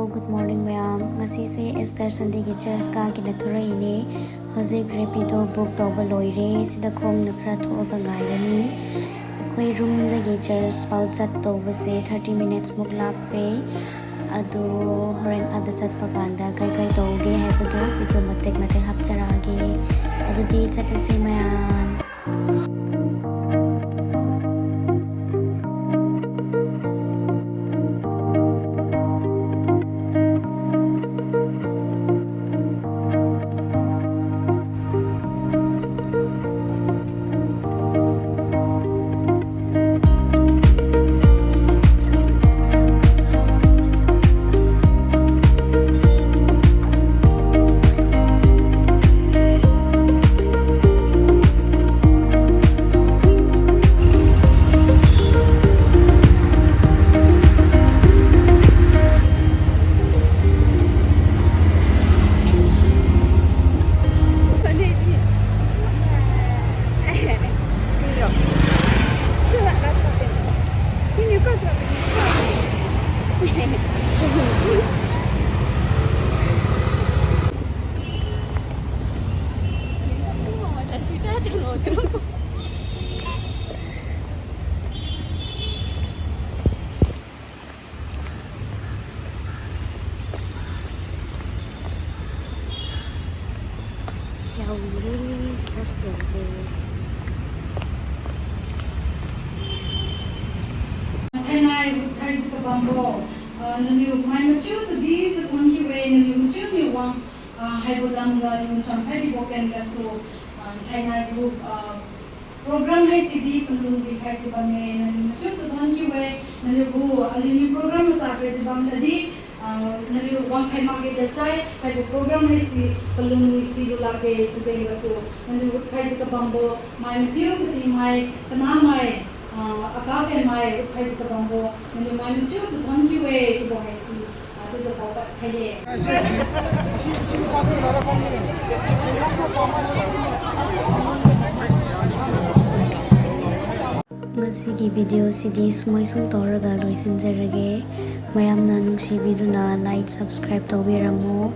Hello, good morning ma'am. Ngasi se Easter Sunday church ka kinathura ini. Hojik rapido book tawba loire sida khong nakhra thoga ngairani. Koi room dagi church pau chat tawba se 30 minutes muk lappe. Adu horen ada chat paganda kai tawge haibado video matek hapcharage. Adu di chat se ma'am. Program hai CD pendung di kai sebab me nali macam tu tuan kiwe nali bu alimi program macam apa sebab tadi nali wang kai mage desai kai program hai si pendung isi dulu lagi sesai basu nali kai sebab bambo mai metiu keti mai kenal mai akafe mai kai sebab bambo nali mai metiu tu tuan kiwe tu bohai si tu sebab kai ye. Ngasigi video CD sumai sum toraga loisinjarage mayamna nungsibiduna like subscribe tawbiramo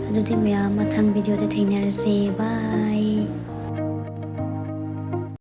adudi mayam mathang video de thainarase bye.